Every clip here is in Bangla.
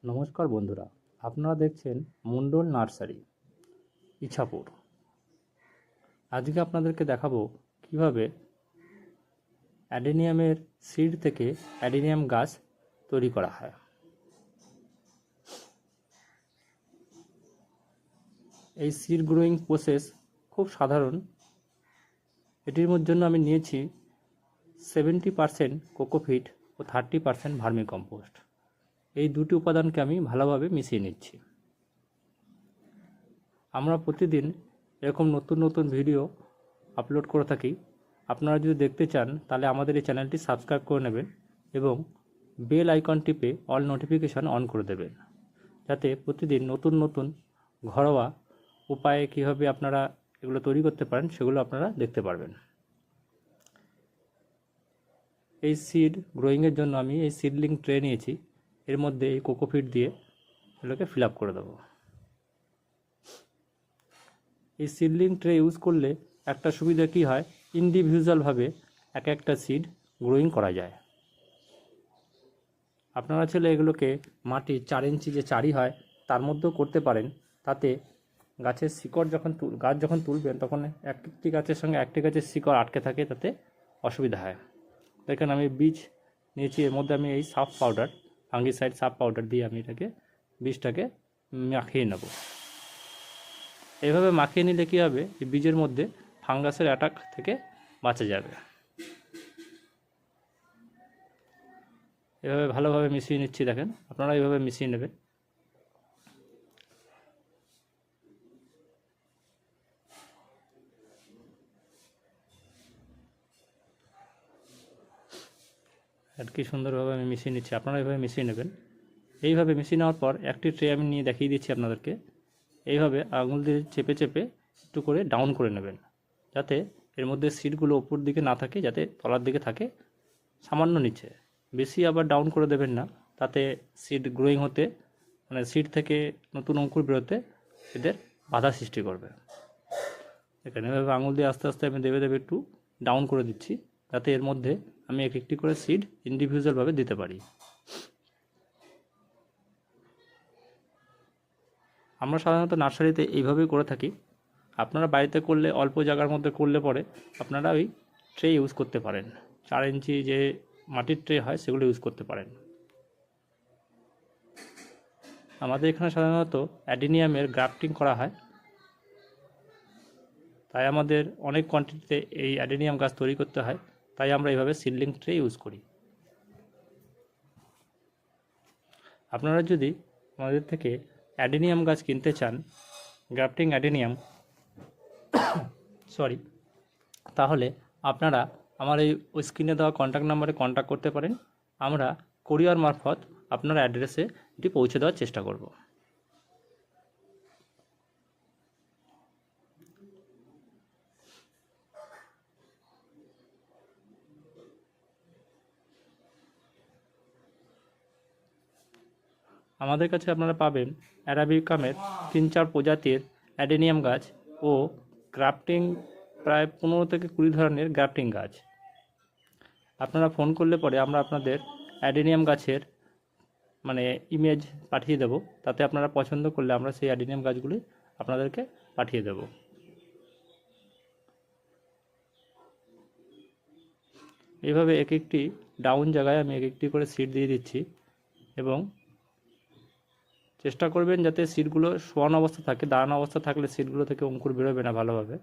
নমস্কার বন্ধুরা, আপনারা দেখছেন মণ্ডল নার্সারি, ইছাপুর। আজকে আপনাদেরকে দেখাবো কিভাবে অ্যাডেনিয়ামের সিড থেকে অ্যাডেনিয়াম গাছ তৈরি করা হয়। এই সিড গ্রোয়িং প্রসেস খুব সাধারণ। এটির জন্য আমি নিয়েছি 70% কোকোপিট ও 30% ভার্মি কম্পোস্ট। এই দুটি উপাদানকে আমি ভালোভাবে মিশিয়ে নিচ্ছি। আমরা প্রতিদিন এরকম নতুন নতুন ভিডিও আপলোড করে থাকি। আপনারা যদি দেখতে চান তাহলে আমাদের এই চ্যানেলটি সাবস্ক্রাইব করে নেবেন এবং বেল আইকন টিপে অল নোটিফিকেশান অন করে দেবেন, যাতে প্রতিদিন নতুন নতুন ঘরোয়া উপায়ে কীভাবে আপনারা এগুলো তৈরি করতে পারেন সেগুলো আপনারা দেখতে পারবেন। এই সিড গ্রোয়িংয়ের জন্য আমি এই সিডলিং ট্রে নিয়েছি। এর মধ্যে এই কোকোপিট দিয়ে এগুলোকে ফিল আপ করে দেবো। এই সিডলিং ট্রে ইউজ করলে একটা সুবিধা কী হয়, ইন্ডিভিজুয়ালভাবে এক একটা সিড গ্রোয়িং করা যায়। আপনারা চাইলে এগুলোকে মাটি 4 ইঞ্চি যে চারি হয় তার মধ্যেও করতে পারেন। তাতে গাছের শিকড় গাছ যখন তুলবেন তখন একটি গাছের সঙ্গে একটি গাছের শিকড় আটকে থাকে, তাতে অসুবিধা হয়। দেখেন আমি বীজ নিয়েছি, এর মধ্যে আমি এই সাফ পাউডার, ফাঙ্গিসাইড সাফ পাউডার দিয়ে আমি বীজটাকে মাখিয়ে নেব। এভাবে মাখিয়ে নিলে কী হবে, এই বীজের মধ্যে ফাঙ্গাসের অ্যাটাক থেকে বাঁচা যাবে। এভাবে ভালোভাবে মিশিয়ে নিচ্ছি। দেখেন আপনারা এইভাবে মিশিয়ে নেবেন। আর কি সুন্দরভাবে আমি মিশিয়ে নিচ্ছি, আপনারা এইভাবে মিশিয়ে নেবেন। এইভাবে মিশিয়ে নেওয়ার পর একটি ট্রে আমি নিয়ে দেখিয়ে দিচ্ছি আপনাদেরকে। এইভাবে আঙুল দিয়ে চেপে চেপে একটু করে ডাউন করে নেবেন, যাতে এর মধ্যে সিডগুলো ওপর দিকে না থাকে, যাতে তলার দিকে থাকে সামান্য নিচে। বেশি আবার ডাউন করে দেবেন না, তাতে সিড গ্রোয়িং হতে সিড থেকে নতুন অঙ্কুর বেরোতে এদের বাধা সৃষ্টি করবে। এখানে এভাবে আঙুল দিয়ে আস্তে আস্তে আমি দেবে একটু ডাউন করে দিচ্ছি, যাতে এর মধ্যে আমি একটি করে সিড ইন্ডিভিজুয়ালভাবে দিতে পারি। আমরা সাধারণত নার্সারিতে এইভাবেই করে থাকি। আপনারা বাড়িতে করলে, অল্প জায়গার মধ্যে করলে পরে আপনারা ওই ট্রে ইউজ করতে পারেন। 4 ইঞ্চি যে মাটির ট্রে হয় সেগুলো ইউজ করতে পারেন। আমাদের এখানে সাধারণত অ্যাডেনিয়ামের গ্রাফটিং করা হয়, তাই আমাদের অনেক কোয়ান্টিটিতে এই অ্যাডেনিয়াম গাছ তৈরি করতে হয়, তাই আমরা এইভাবে সিডলিং ট্রে ইউজ করি। আপনারা যদি আমাদের থেকে অ্যাডেনিয়াম গাছ কিনতে চান, গ্রাফটিং অ্যাডেনিয়াম তাহলে আপনারা আমার এই স্ক্রিনে দেওয়া কন্ট্যাক্ট নাম্বারে কন্ট্যাক্ট করতে পারেন। আমরা কোরিয়ার মারফত আপনার অ্যাড্রেসে এটি পৌঁছে দেওয়ার চেষ্টা করব। আমাদের কাছে আপনারা পাবেন অ্যারাবিকামের 3-4 প্রজাতির অ্যাডেনিয়াম গাছ ও গ্রাফটিং প্রায় 15 থেকে 20 ধরনের গ্রাফটিং গাছ। আপনারা ফোন করলে পরে আমরা আপনাদের অ্যাডেনিয়াম গাছের ইমেজ পাঠিয়ে দেব, তাতে আপনারা পছন্দ করলে আমরা সেই অ্যাডেনিয়াম গাছগুলি আপনাদেরকে পাঠিয়ে দেব। এইভাবে এক একটি ডাউন জায়গায় আমি এক একটি করে সিড দিয়ে দিচ্ছি এবং চেষ্টা করবেন যাতে সিডগুলো শোয়ানো অবস্থা থাকে। দাঁড়ানো অবস্থা থাকলে সিডগুলো থেকে অঙ্কুর বেরোবে না ভালোভাবে।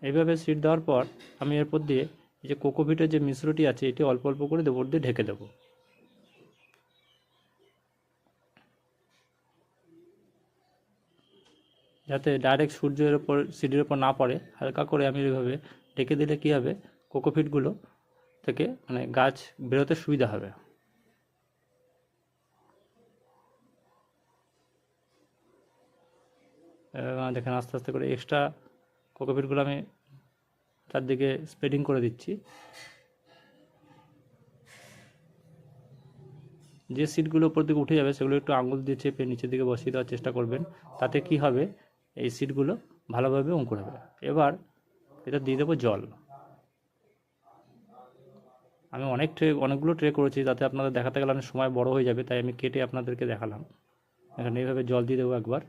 এইভাবে সিড দেওয়ার পর আমি এরপর দিয়ে এই যে কোকোপিটের যে মিশ্রটি আছে এটি অল্প অল্প করে ওপর দিয়ে ঢেকে দেবো, যাতে ডাইরেক্ট সূর্যের ওপর সিডের ওপর না পড়ে। হালকা করে আমি এইভাবে ঢেকে দিলে কী হবে, কোকোপিটগুলো থেকে গাছ বেরোতে সুবিধা হবে। দেখেন আস্তে আস্তে করে এক্সট্রা কোকোপিটগুলো আমি চারদিকে স্প্রেডিং করে দিচ্ছি। যে সিডগুলো উপর দিকে উঠে যাবে সেগুলো একটু আঙুল দিয়ে চেপে নিচের দিকে বসিয়ে দেওয়ার চেষ্টা করবেন, তাতে কি হবে, এই সিডগুলো ভালোভাবে অঙ্কুর হবে। এবার এটা দিয়ে দেবো জল। আমি অনেকগুলো ট্রে করেছি, যাতে আপনাদের দেখাতে গেলে অনেক সময় বড় হয়ে যাবে, তাই আমি কেটে আপনাদেরকে দেখালাম। এখানে এইভাবে জল দিয়ে দেবো একবার।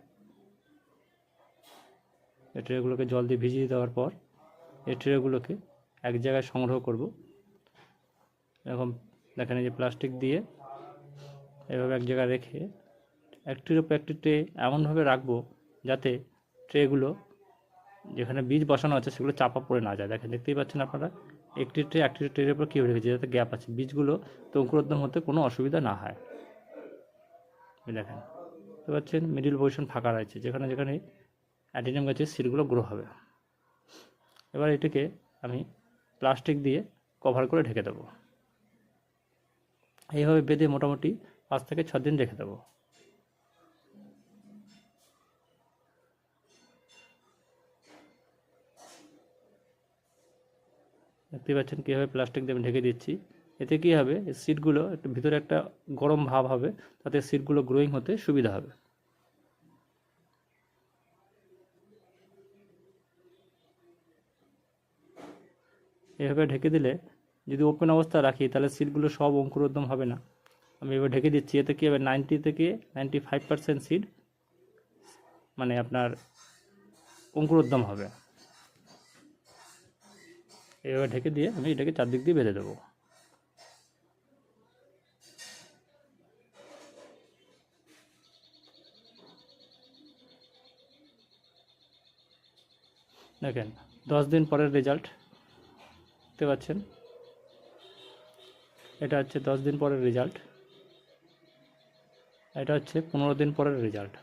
এই ট্রেগুলোকে জল দিয়ে ভিজিয়ে দেওয়ার পর এই ট্রেগুলোকে এক জায়গায় সংগ্রহ করব। এরকম দেখেন, এই যে প্লাস্টিক দিয়ে এভাবে এক জায়গায় রেখে একটির উপর একটি ট্রে এমনভাবে রাখবো যাতে ট্রেগুলো যেখানে বীজ বসানো আছে সেগুলো চাপা পড়ে না যায়। দেখেন, দেখতেই পাচ্ছেন আপনারা একটি ট্রের উপর কীভাবে রেখেছি, যাতে গ্যাপ আছে, বীজগুলো তো অঙ্কুরোদ্গম হতে কোনো অসুবিধা না হয়। দেখেন, বুঝতে পারছেন, মিডিল পজিশন ফাঁকা রয়েছে, যেখানে যেখানে অ্যাডিনিয়াম গাছের সিডগুলো গ্রো হবে। এবার এটাকে আমি প্লাস্টিক দিয়ে কভার করে ঢেকে দেবো। এইভাবে বেঁধে মোটামুটি 5 থেকে 6 দিন রেখে দেবো। দেখতে পাচ্ছেন কীভাবে প্লাস্টিক দিয়ে আমি ঢেকে দিচ্ছি। এতে কী হবে, সিডগুলো একটু ভিতরে একটা গরম ভাব হবে, তাতে সিডগুলো গ্রোয়িং হতে সুবিধা হবে। এভাবে ঢেকে দিলে যদি ওপেন অবস্থা রাখি তাহলে সিডগুলো সব অঙ্কুরোদ্গম হবে না। আমি এবার ঢেকে দিচ্ছি, এতে কী হবে, 90 থেকে 95% সিড মানে আপনার অঙ্কুরোদ্গম হবে। এভাবে ঢেকে দিয়ে আমি এটাকে চারদিক দিয়ে বেঁধে দেবো। দেখেন 10 দিন পরের রেজাল্ট দেখতে পাচ্ছেন। এটা হচ্ছে 10 দিন পরের রেজাল্ট, এটা হচ্ছে 15 দিন পরের রেজাল্ট।